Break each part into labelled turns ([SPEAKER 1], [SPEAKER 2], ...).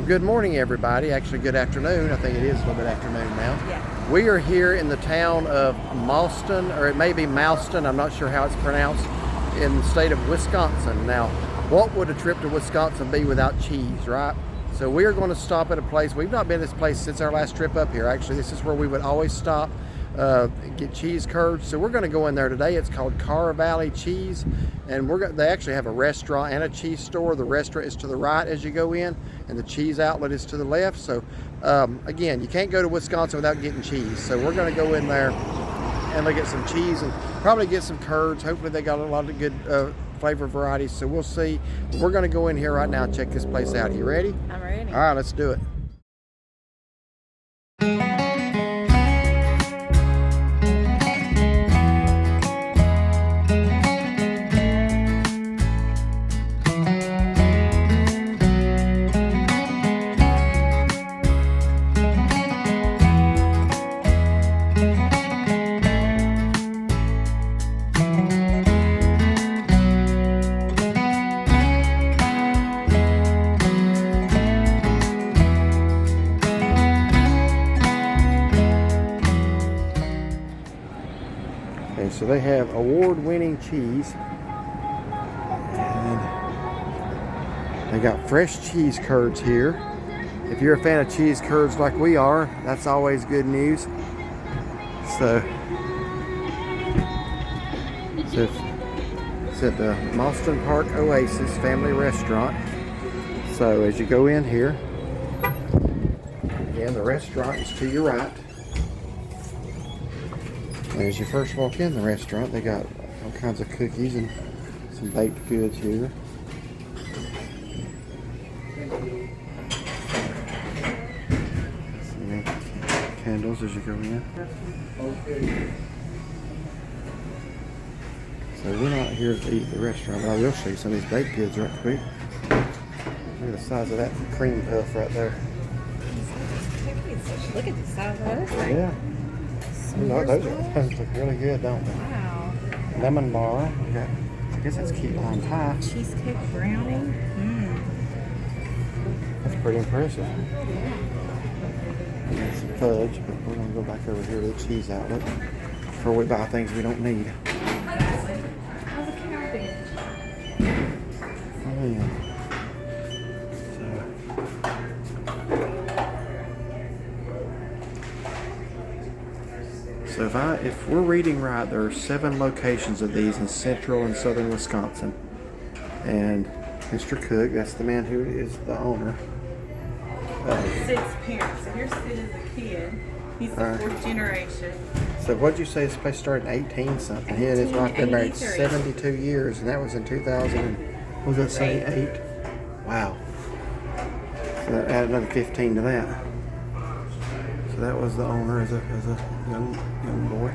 [SPEAKER 1] Well, good morning, everybody. Actually, good afternoon. I think it is a little bit afternoon now.
[SPEAKER 2] Yeah.
[SPEAKER 1] We are here in the town of Mauston, or it may be Mauston. I'm not sure how it's pronounced, in the state of Wisconsin. Now, what would a trip to Wisconsin be without cheese, right? So we are going to stop at a place. We've not been to this place since our last trip up here. Actually, this is where we would always stop, get cheese curds. So we're going to go in there today. It's called Carr Valley Cheese, and they actually have a restaurant and a cheese store. The restaurant is to the right as you go in, and the cheese outlet is to the left. So again, you can't go to Wisconsin without getting cheese. So we're going to go in there and look at some cheese and probably get some curds. Hopefully they got a lot of good flavor varieties. So we'll see. We're going to go in here right now and check this place out. You ready?
[SPEAKER 2] I'm ready.
[SPEAKER 1] All right, let's do it. Okay, so they have award-winning cheese, and they got fresh cheese curds here. If you're a fan of cheese curds like we are, that's always good news. So it's at the Mauston Park Oasis Family Restaurant. So as you go in here, again, the restaurant is to your right. And as you first walk in the restaurant, they got all kinds of cookies and some baked goods here. Some candles as you go in. So we're not here to eat at the restaurant, but I will show you some of these baked goods right quick. Look at the size of that cream puff right there.
[SPEAKER 2] Look at the size of those things.
[SPEAKER 1] Yeah. No, those look really good, don't they?
[SPEAKER 2] Wow.
[SPEAKER 1] Lemon bar. We got, I guess that's key lime pie.
[SPEAKER 2] Cheesecake brownie.
[SPEAKER 1] That's pretty impressive. And some fudge, but we're going to go back over here to the cheese outlet before we buy things we don't need. Oh, yeah. So if we're reading right, there are 7 locations of these in central and southern Wisconsin. And Mr. Cook, that's the man who is the owner.
[SPEAKER 2] Sid's parents. So here's Sid as a kid. He's the 4th generation.
[SPEAKER 1] So what'd you say this place started in 18 something? He and his wife been married 72 years, and that was in 2000. What was that say? 8? Wow. So that add another 15 to that. So that was the owner as a young boy.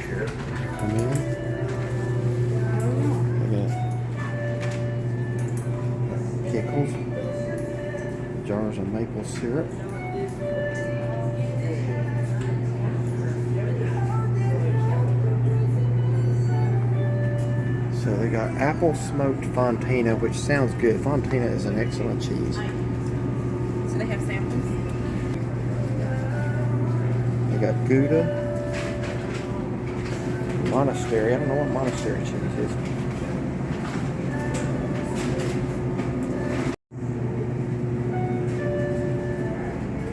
[SPEAKER 1] Here, come in. Look at pickles, jars of maple syrup. So they got apple smoked Fontina, which sounds good. Fontina is an excellent cheese.
[SPEAKER 2] So they have samples?
[SPEAKER 1] They got Gouda, Monastery. I don't know what Monastery cheese is.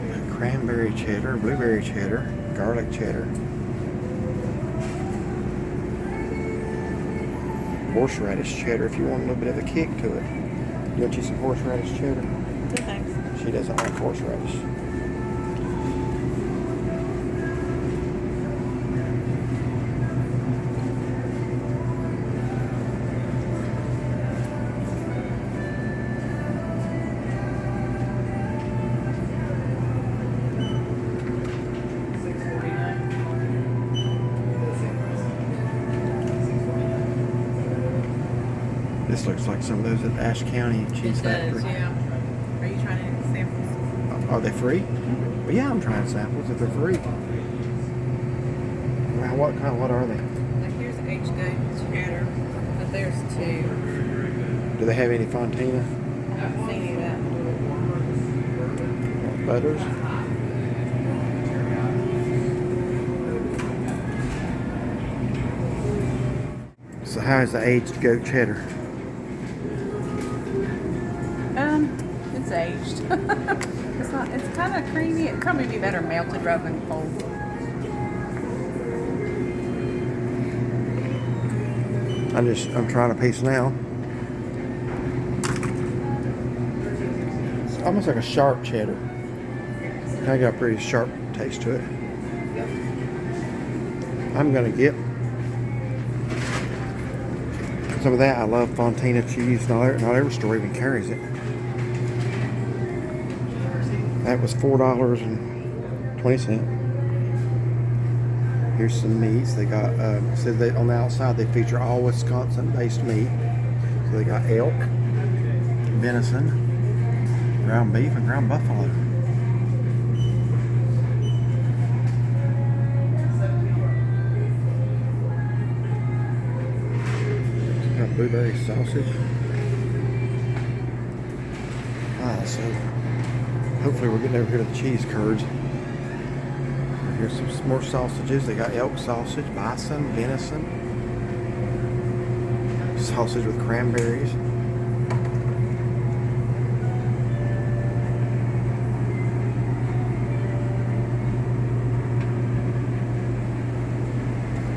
[SPEAKER 1] They got cranberry cheddar, blueberry cheddar, garlic cheddar. Horseradish cheddar if you want a little bit of a kick to it. You want you some horseradish cheddar?
[SPEAKER 2] No thanks.
[SPEAKER 1] She doesn't like horseradish. This looks like some of those at Ashe County Cheese Factory.
[SPEAKER 2] Yeah. Are you trying any samples?
[SPEAKER 1] Are they free? Well, yeah, I'm trying samples if they're free. Well, what are they?
[SPEAKER 2] H-Go cheddar, but there's two.
[SPEAKER 1] Do they have any Fontina?
[SPEAKER 2] I haven't seen any of that.
[SPEAKER 1] Butters? So how is the aged goat cheddar?
[SPEAKER 2] It's aged. It's not. It's kind of creamy. It'd probably be better melted rather than cold.
[SPEAKER 1] I'm trying a piece now. It's almost like a sharp cheddar. I got a pretty sharp taste to it. I'm gonna get some of that. I love Fontina cheese. Not every store even carries it. That was $4.20. Here's some meats. They got said they on the outside they feature all Wisconsin-based meat. So they got elk, venison, ground beef, and ground buffalo. Got blueberry sausage. So hopefully we're getting over here to the cheese curds. Here's some more sausages. They got elk sausage, bison, venison, sausage with cranberries.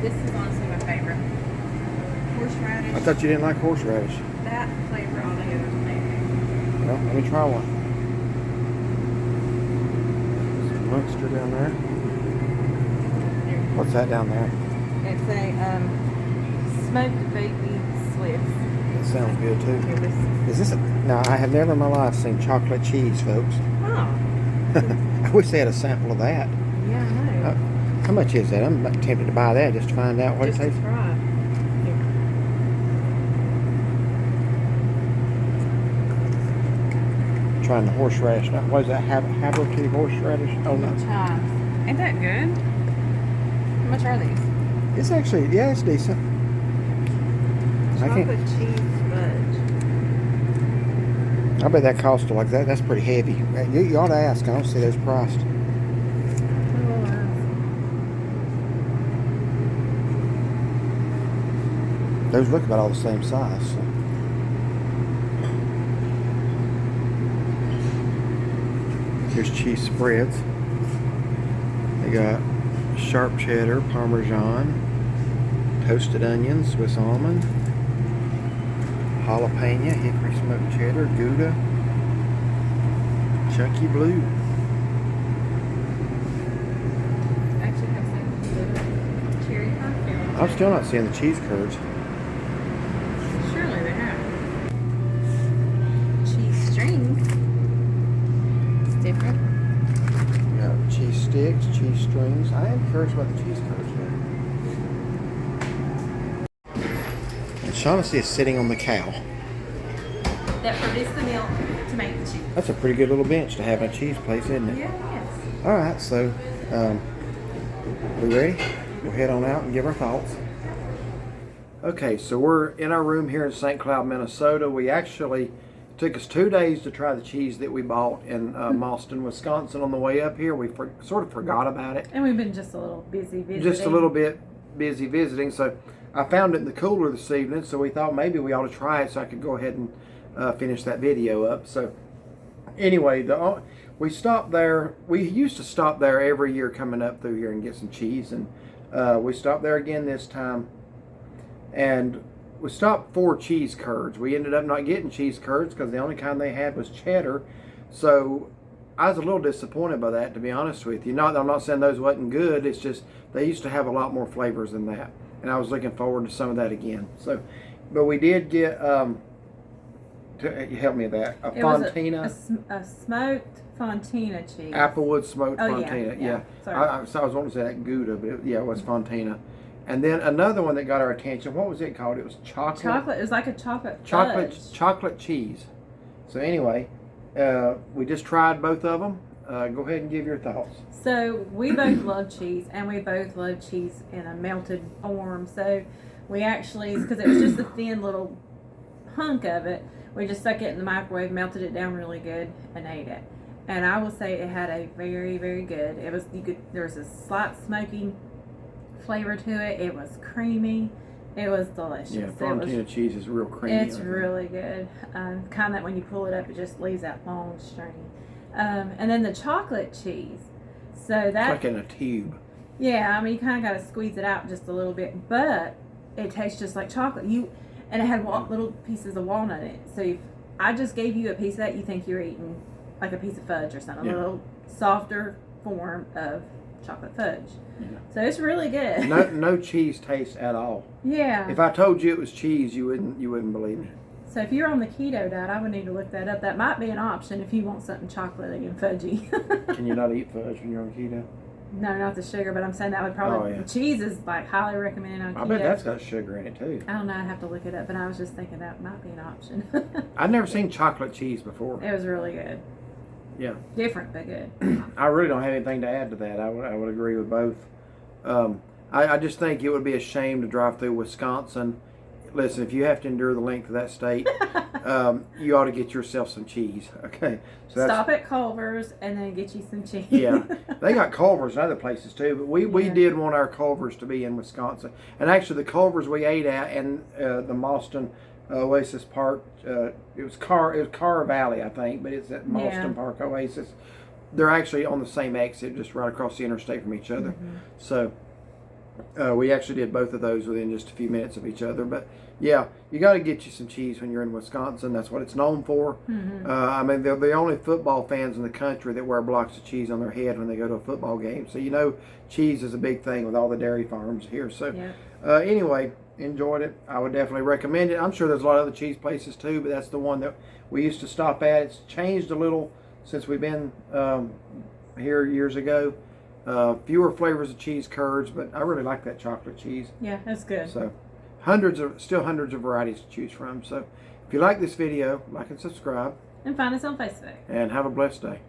[SPEAKER 2] This is honestly my favorite. Horseradish.
[SPEAKER 1] I thought you didn't like horseradish.
[SPEAKER 2] That flavor altogether is amazing.
[SPEAKER 1] Well, let me try one. Some Munster down there. What's that down there?
[SPEAKER 2] It's a smoked baby Swiss.
[SPEAKER 1] That sounds good too.
[SPEAKER 2] Here, this.
[SPEAKER 1] Is this a... Now, I have never in my life seen chocolate cheese, folks.
[SPEAKER 2] Oh.
[SPEAKER 1] I wish they had a sample of that.
[SPEAKER 2] Yeah, I know.
[SPEAKER 1] How much is that? I'm tempted to buy that just to find out what
[SPEAKER 2] Just
[SPEAKER 1] it tastes
[SPEAKER 2] to try. Here.
[SPEAKER 1] Trying the horseradish. Now, what is that? Haverty horseradish? Oh, no.
[SPEAKER 2] Chives. Ain't that good? How much are these?
[SPEAKER 1] It's actually, yeah, it's decent.
[SPEAKER 2] Chocolate cheese fudge.
[SPEAKER 1] I bet that costs like that. That's pretty heavy. You ought to ask. I don't see those priced. Those look about all the same size. So. Here's cheese spreads. They got sharp cheddar, Parmesan, toasted onions, Swiss almond, jalapeno, hickory smoked cheddar, Gouda, Chunky Blue.
[SPEAKER 2] Actually, have some cherry pumpkin.
[SPEAKER 1] I'm still not seeing the cheese curds.
[SPEAKER 2] Surely they have. Cheese strings. It's different.
[SPEAKER 1] We got cheese sticks, cheese strings. I am curious about the cheese curds here. And Shaughnessy is sitting on the cow.
[SPEAKER 2] That produce the milk to make the cheese.
[SPEAKER 1] That's a pretty good little bench to have in a cheese place, isn't it?
[SPEAKER 2] Yeah, yes.
[SPEAKER 1] Alright, so we ready? We'll head on out and give our thoughts. Okay, so we're in our room here in St. Cloud, Minnesota. We actually took us 2 days to try the cheese that we bought in Mauston, Wisconsin. On the way up here, we sort of forgot about it.
[SPEAKER 2] And we've been just a little busy visiting.
[SPEAKER 1] Just a little bit busy visiting. So I found it in the cooler this evening, so we thought maybe we ought to try it so I could go ahead and finish that video up. So anyway, we stopped there. We used to stop there every year coming up through here and get some cheese. And we stopped there again this time. And we stopped for cheese curds. We ended up not getting cheese curds because the only kind they had was cheddar. So I was a little disappointed by that, to be honest with you. I'm not saying those wasn't good. It's just they used to have a lot more flavors than that. And I was looking forward to some of that again. So, but we did get, help me with that, a Fontina.
[SPEAKER 2] A smoked Fontina cheese.
[SPEAKER 1] Applewood smoked Fontina.
[SPEAKER 2] Yeah.
[SPEAKER 1] I was wanting to say that Gouda, but it was Fontina. And then another one that got our attention. What was it called? It was chocolate.
[SPEAKER 2] It was like a chocolate
[SPEAKER 1] chocolate cheese. So anyway, we just tried both of them. Go ahead and give your thoughts.
[SPEAKER 2] So we both love cheese, and we both love cheese in a melted form. So we actually, because it was just a thin little hunk of it, we just stuck it in the microwave, melted it down really good, and ate it. And I will say it had a very, very good. It was there was a slight smoky flavor to it. It was creamy. It was delicious.
[SPEAKER 1] Yeah, Frontina cheese is real creamy.
[SPEAKER 2] It's really good. Kind that when you pull it up, it just leaves that long string. And then the chocolate cheese. So that
[SPEAKER 1] it's like in a tube.
[SPEAKER 2] Yeah, I mean you kind of got to squeeze it out just a little bit, but it tastes just like chocolate. And it had little pieces of walnut in it. So if I just gave you a piece of that, you think you're eating like a piece of fudge or something, a little softer form of chocolate fudge. Yeah. So it's really good.
[SPEAKER 1] No cheese taste at all.
[SPEAKER 2] Yeah.
[SPEAKER 1] If I told you it was cheese, you wouldn't believe me.
[SPEAKER 2] So if you're on the keto diet, I would need to look that up. That might be an option if you want something chocolatey and fudgy.
[SPEAKER 1] Can you not eat fudge when you're on keto?
[SPEAKER 2] No, not the sugar, but I'm saying that would probably. Oh, yeah. Cheese is like highly recommended on keto.
[SPEAKER 1] I bet that's got sugar in it too.
[SPEAKER 2] I don't know. I'd have to look it up, but I was just thinking that might be an option.
[SPEAKER 1] I've never seen chocolate cheese before.
[SPEAKER 2] It was really good.
[SPEAKER 1] Yeah.
[SPEAKER 2] Different, but good.
[SPEAKER 1] I really don't have anything to add to that. I would agree with both. I just think it would be a shame to drive through Wisconsin. Listen, if you have to endure the length of that state, you ought to get yourself some cheese. Okay. So
[SPEAKER 2] stop at Culver's and then get you some cheese.
[SPEAKER 1] Yeah. They got Culver's in other places too, but we did want our Culver's to be in Wisconsin. And actually the Culver's we ate at in the Mauston Oasis Park, it was Carr Valley, I think, but it's at Mauston Park Oasis. They're actually on the same exit, just right across the interstate from each other. Mm-hmm. So we actually did both of those within just a few minutes of each other. But yeah, you got to get you some cheese when you're in Wisconsin. That's what it's known for. Mm-hmm. I mean, they're the only football fans in the country that wear blocks of cheese on their head when they go to a football game. So you know cheese is a big thing with all the dairy farms here. So anyway, enjoyed it. I would definitely recommend it. I'm sure there's a lot of other cheese places too, but that's the one that we used to stop at. It's changed a little since we've been here years ago. Fewer flavors of cheese curds, but I really like that chocolate cheese.
[SPEAKER 2] Yeah, that's good.
[SPEAKER 1] So still hundreds of varieties to choose from. So if you like this video, like and subscribe.
[SPEAKER 2] And find us on Facebook.
[SPEAKER 1] And have a blessed day.